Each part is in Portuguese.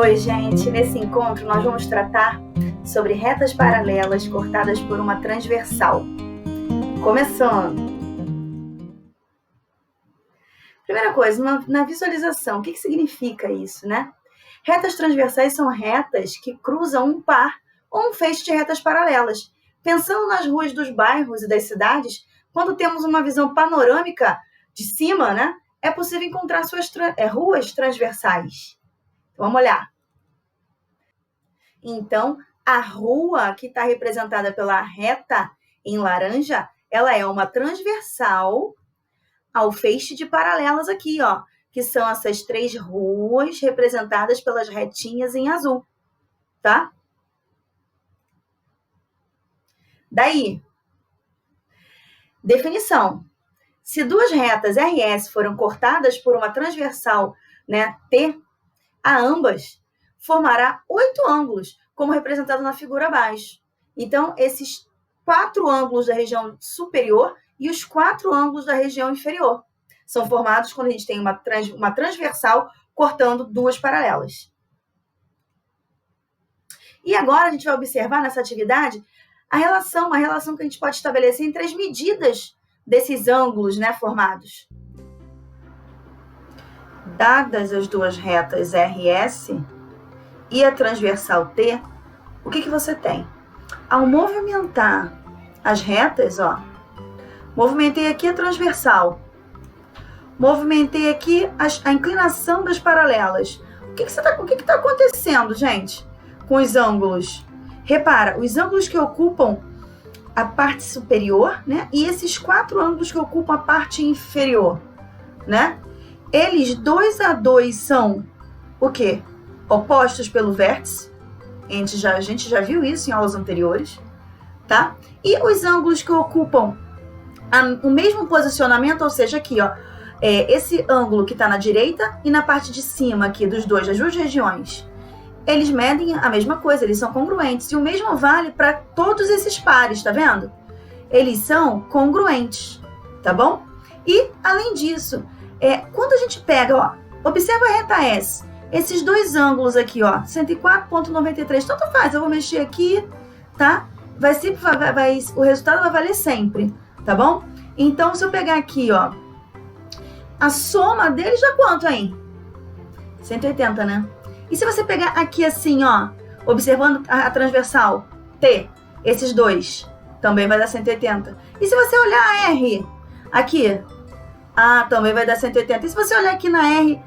Oi, gente! Nesse encontro nós vamos tratar sobre retas paralelas cortadas por uma transversal. Começando! Primeira coisa, na visualização, o que significa isso, né? Retas transversais são retas que cruzam um par ou um feixe de retas paralelas. Pensando nas ruas dos bairros e das cidades, quando temos uma visão panorâmica de cima, né, é possível encontrar suas ruas transversais. Vamos olhar. Então, a rua que está representada pela reta em laranja, ela é uma transversal ao feixe de paralelas aqui, ó, que são essas três ruas representadas pelas retinhas em azul, tá? Daí, definição. Se duas retas RS foram cortadas por uma transversal, né, T, a ambas formará 8 ângulos, como representado na figura abaixo. Então, esses 4 ângulos da região superior e os 4 ângulos da região inferior são formados quando a gente tem uma transversal cortando duas paralelas. E agora a gente vai observar nessa atividade a relação que a gente pode estabelecer entre as medidas desses ângulos, né, formados. Dadas as duas retas RS e a transversal T, o que você tem? Ao movimentar as retas, ó, movimentei aqui a transversal, movimentei aqui a inclinação das paralelas. O que está acontecendo, gente, com os ângulos? Repara, os ângulos que ocupam a parte superior, né, e esses 4 ângulos que ocupam a parte inferior, né? Eles 2 a 2 são o quê? Opostos pelo vértice. A gente já viu isso em aulas anteriores, tá? E os ângulos que ocupam o mesmo posicionamento, ou seja, aqui, ó, esse ângulo que está na direita e na parte de cima aqui das duas regiões, eles medem a mesma coisa, eles são congruentes. E o mesmo vale para todos esses pares, tá vendo? Eles são congruentes, tá bom? E, além disso, quando a gente pega, ó, observa a reta S, esses dois ângulos aqui, ó, 104,93, tanto faz, eu vou mexer aqui, tá? O resultado vai valer sempre, tá bom? Então, se eu pegar aqui, ó, a soma deles dá quanto, hein? 180, né? E se você pegar aqui assim, ó, observando a transversal T, esses dois, também vai dar 180. E se você olhar a R aqui, também vai dar 180. E se você olhar aqui na R,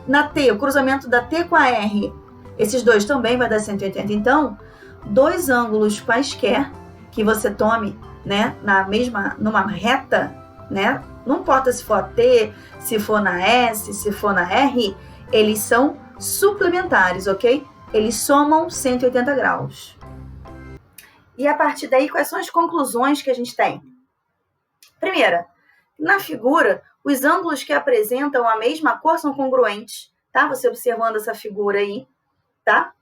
na T, o cruzamento da T com a R, esses dois também vai dar 180. Então, dois ângulos quaisquer que você tome, né, numa reta, né, não importa se for a T, se for na S, se for na R, eles são suplementares, ok? Eles somam 180 graus. E a partir daí, quais são as conclusões que a gente tem? Primeira, na figura, os ângulos que apresentam a mesma cor são congruentes, tá? Você observando essa figura aí, tá?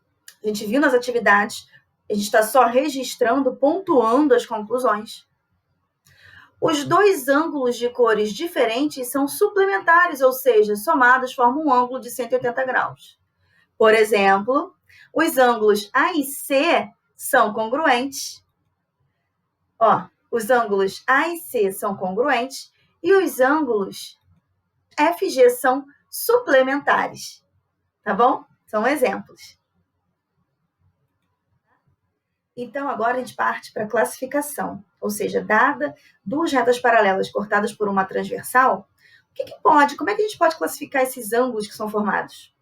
A gente viu nas atividades, a gente está só registrando, pontuando as conclusões. Os dois ângulos de cores diferentes são suplementares, ou seja, somados formam um ângulo de 180 graus. Por exemplo, os ângulos A e C são congruentes. Ó, os ângulos A e C são congruentes e os ângulos F e G são suplementares, tá bom? São exemplos. Então, agora a gente parte para a classificação, ou seja, dada duas retas paralelas cortadas por uma transversal, como é que a gente pode classificar esses ângulos que são formados?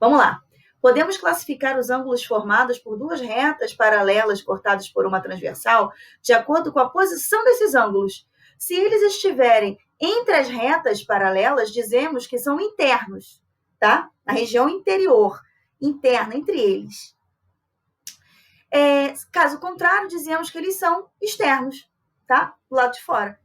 Vamos lá. Podemos classificar os ângulos formados por duas retas paralelas cortadas por uma transversal de acordo com a posição desses ângulos. Se eles estiverem entre as retas paralelas, dizemos que são internos, tá? Na região interior, interna, entre eles. Caso contrário, dizemos que eles são externos, tá? Do lado de fora.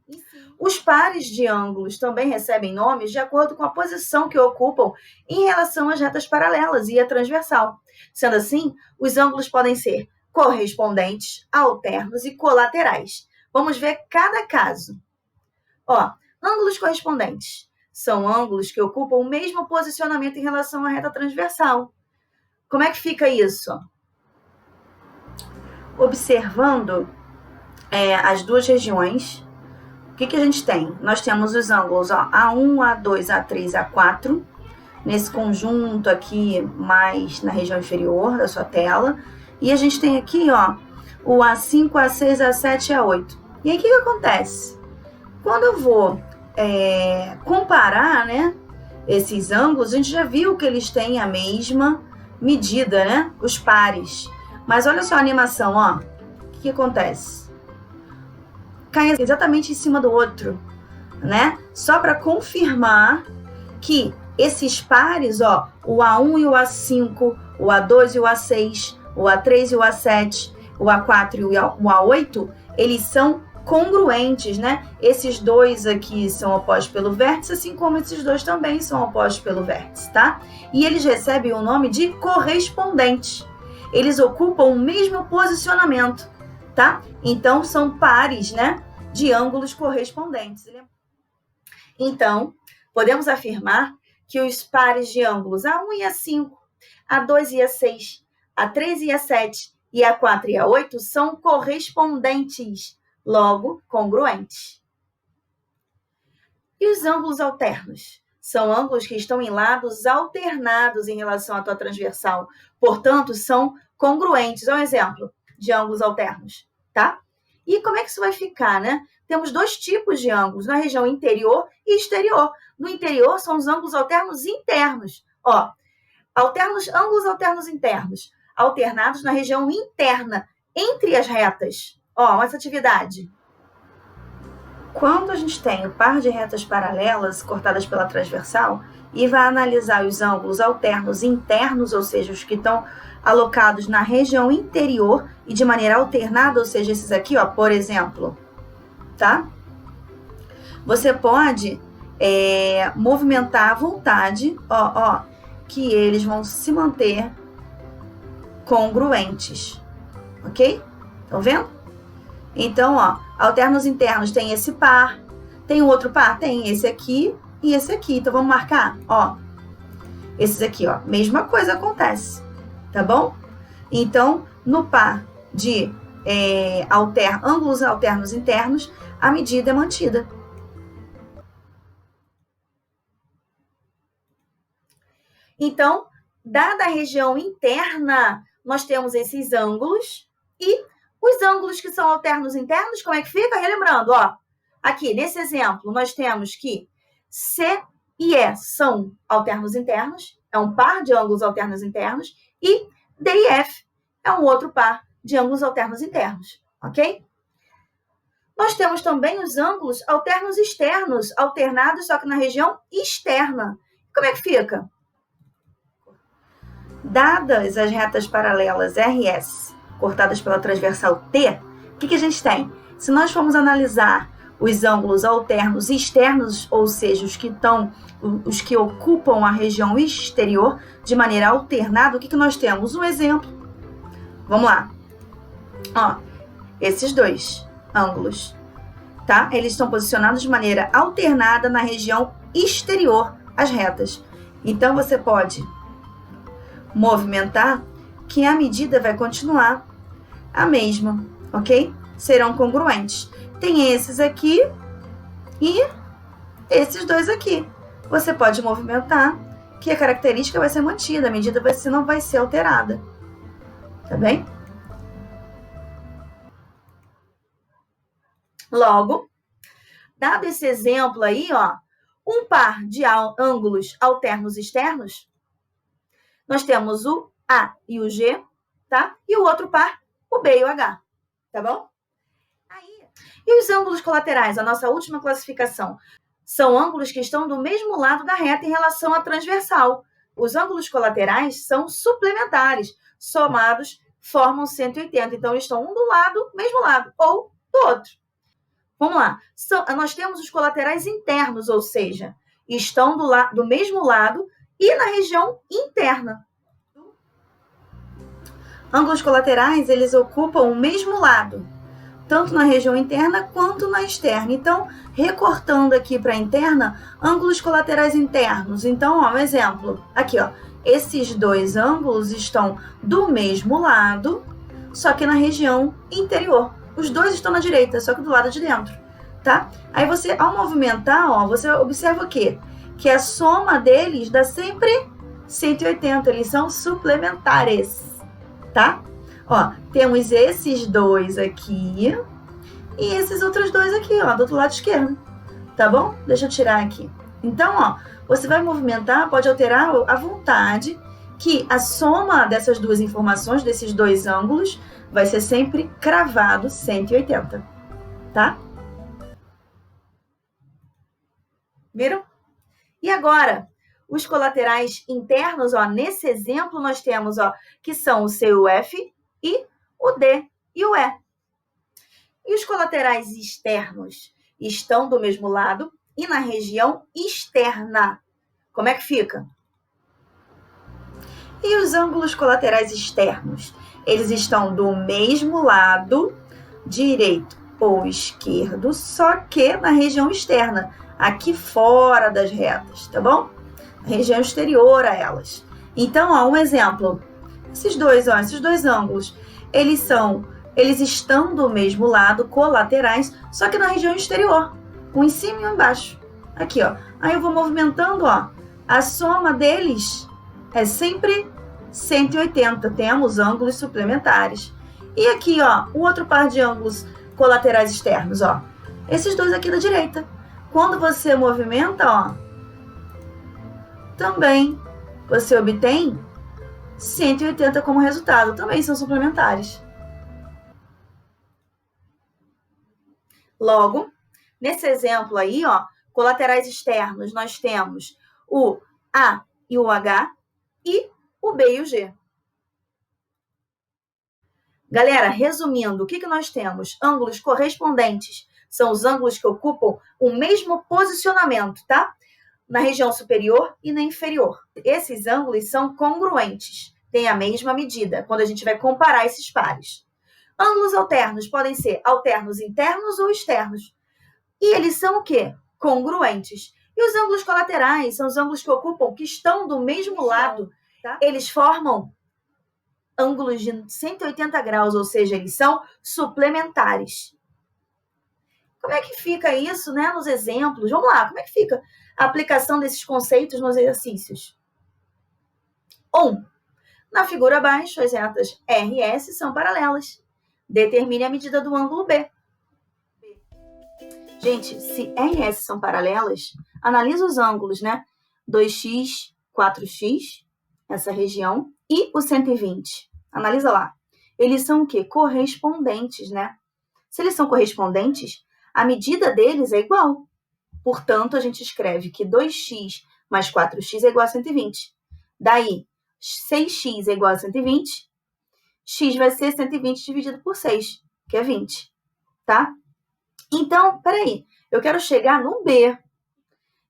Os pares de ângulos também recebem nomes de acordo com a posição que ocupam em relação às retas paralelas e à transversal. Sendo assim, os ângulos podem ser correspondentes, alternos e colaterais. Vamos ver cada caso. Ó, ângulos correspondentes são ângulos que ocupam o mesmo posicionamento em relação à reta transversal. Como é que fica isso? Observando as duas regiões, o que a gente tem? Nós temos os ângulos A1, A2, A3, A4, nesse conjunto aqui, mais na região inferior da sua tela. E a gente tem aqui, o A5, A6, A7 e A8. E aí, o que acontece? Quando eu vou comparar, né, esses ângulos, a gente já viu que eles têm a mesma medida, né? Os pares. Mas olha só a animação, O que acontece? Cai exatamente em cima do outro, né? Só para confirmar que esses pares, o A1 e o A5, o A2 e o A6, o A3 e o A7, o A4 e o A8, eles são congruentes, né? Esses dois aqui são opostos pelo vértice, assim como esses dois também são opostos pelo vértice, tá? E eles recebem o nome de correspondentes. Eles ocupam o mesmo posicionamento, tá? Então, são pares, né, de ângulos correspondentes. Então, podemos afirmar que os pares de ângulos A1 e A5, A2 e A6, A3 e A7 e A4 e A8 são correspondentes, logo congruentes. E os ângulos alternos? São ângulos que estão em lados alternados em relação à tua transversal, portanto, são congruentes. Olha um exemplo de ângulos alternos, tá? E como é que isso vai ficar, né? Temos dois tipos de ângulos, na região interior e exterior. No interior são os ângulos alternos internos. Ângulos alternos internos, alternados na região interna, entre as retas. Essa atividade. Quando a gente tem o par de retas paralelas cortadas pela transversal e vai analisar os ângulos alternos internos, ou seja, os que estão alocados na região interior e de maneira alternada, ou seja, esses aqui, por exemplo, tá? Você pode movimentar à vontade, que eles vão se manter congruentes, ok? Estão vendo? Então, alternos internos tem esse par, tem o outro par, tem esse aqui e esse aqui. Então, vamos marcar, esses aqui, mesma coisa acontece, tá bom? Então, no par de ângulos alternos internos, a medida é mantida. Então, dada a região interna, nós temos esses ângulos e os ângulos que são alternos internos, como é que fica? Relembrando, aqui nesse exemplo, nós temos que C e E são alternos internos, é um par de ângulos alternos internos, e D e F é um outro par de ângulos alternos internos, ok? Nós temos também os ângulos alternos externos, alternados só que na região externa. Como é que fica? Dadas as retas paralelas RS cortadas pela transversal T, o que a gente tem? Se nós formos analisar os ângulos alternos externos, ou seja, os que ocupam a região exterior de maneira alternada, o que nós temos? Um exemplo. Vamos lá. Esses dois ângulos, tá? Eles estão posicionados de maneira alternada na região exterior às retas. Então, você pode movimentar que a medida vai continuar a mesma, ok? Serão congruentes. Tem esses aqui e esses dois aqui. Você pode movimentar que a característica vai ser mantida, a medida não vai ser alterada. Tá bem? Logo, dado esse exemplo aí, um par de ângulos alternos externos, nós temos o A e o G, tá? E o outro par, o B e o H, tá bom? E os ângulos colaterais, a nossa última classificação, são ângulos que estão do mesmo lado da reta em relação à transversal. Os ângulos colaterais são suplementares, somados formam 180. Então, eles estão um do lado, mesmo lado, ou do outro. Vamos lá. Nós temos os colaterais internos, ou seja, estão do mesmo lado e na região interna. Ângulos colaterais, eles ocupam o mesmo lado, tanto na região interna quanto na externa. Então, recortando aqui para a interna, ângulos colaterais internos. Então, ó, um exemplo, aqui, ó, esses dois ângulos estão do mesmo lado, só que na região interior. Os dois estão na direita, só que do lado de dentro, tá? Aí você, ao movimentar, ó, você observa o quê? Que a soma deles dá sempre 180, eles são suplementares, tá? Ó, temos esses dois aqui e esses outros dois aqui, ó, do outro lado esquerdo, tá bom? Deixa eu tirar aqui. Então, ó, você vai movimentar, pode alterar à vontade, que a soma dessas duas informações, desses dois ângulos, vai ser sempre cravado 180, tá? Viram? E agora, os colaterais internos, ó, nesse exemplo nós temos, ó, que são o C e o F e o D e o E. E os colaterais externos estão do mesmo lado e na região externa. Como é que fica? E os ângulos colaterais externos? Eles estão do mesmo lado, direito ou esquerdo, só que na região externa, aqui fora das retas, tá bom? Região exterior a elas. Então, ó, um exemplo. Esses dois ângulos, eles estão do mesmo lado, colaterais, só que na região exterior, um em cima e um embaixo. Aqui, ó. Aí eu vou movimentando, ó. A soma deles é sempre 180. Temos ângulos suplementares. E aqui, ó, o outro par de ângulos colaterais externos, ó. Esses dois aqui da direita. Quando você movimenta, ó, também você obtém 180 como resultado. Também são suplementares. Logo, nesse exemplo aí, ó, colaterais externos, nós temos o A e o H e o B e o G. Galera, resumindo, o que nós temos? Ângulos correspondentes são os ângulos que ocupam o mesmo posicionamento, tá? Na região superior e na inferior. Esses ângulos são congruentes, têm a mesma medida, quando a gente vai comparar esses pares. Ângulos alternos podem ser alternos internos ou externos. E eles são o quê? Congruentes. E os ângulos colaterais são os ângulos que ocupam, que estão do mesmo lado, tá? Eles formam ângulos de 180 graus, ou seja, eles são suplementares. Como é que fica isso, né, nos exemplos? Vamos lá, como é que fica a aplicação desses conceitos nos exercícios? 1. Na figura abaixo, as retas R e S são paralelas. Determine a medida do ângulo B. Gente, se R e S são paralelas, analisa os ângulos, né? 2x, 4x, essa região, e o 120. Analisa lá. Eles são o quê? Correspondentes, né? Se eles são correspondentes, a medida deles é igual. Portanto, a gente escreve que 2x mais 4x é igual a 120. Daí, 6x é igual a 120. X vai ser 120 dividido por 6, que é 20, tá? Então, peraí, eu quero chegar no B.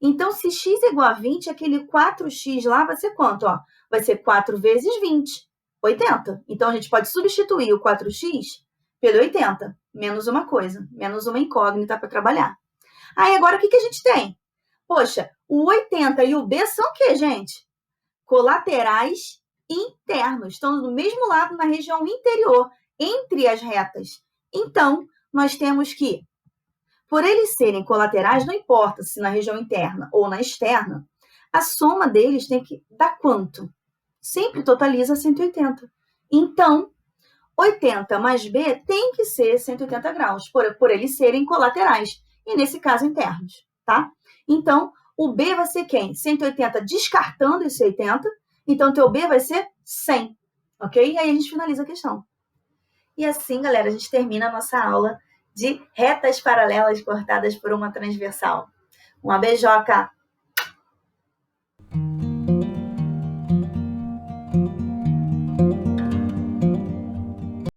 Então, se x é igual a 20, aquele 4x lá vai ser quanto? Ó? Vai ser 4 vezes 20, 80. Então, a gente pode substituir o 4x pelo 80, menos uma coisa, menos uma incógnita para trabalhar. Aí, agora, o que a gente tem? Poxa, o 80 e o B são o quê, gente? Colaterais internos. Estão do mesmo lado na região interior, entre as retas. Então, nós temos que, por eles serem colaterais, não importa se na região interna ou na externa, a soma deles tem que dar quanto? Sempre totaliza 180. Então, 80 mais B tem que ser 180 graus, por eles serem colaterais, e nesse caso internos, tá? Então, o B vai ser quem? 180 descartando esse 80, então teu B vai ser 100, ok? E aí a gente finaliza a questão. E assim, galera, a gente termina a nossa aula de retas paralelas cortadas por uma transversal. Uma beijoca!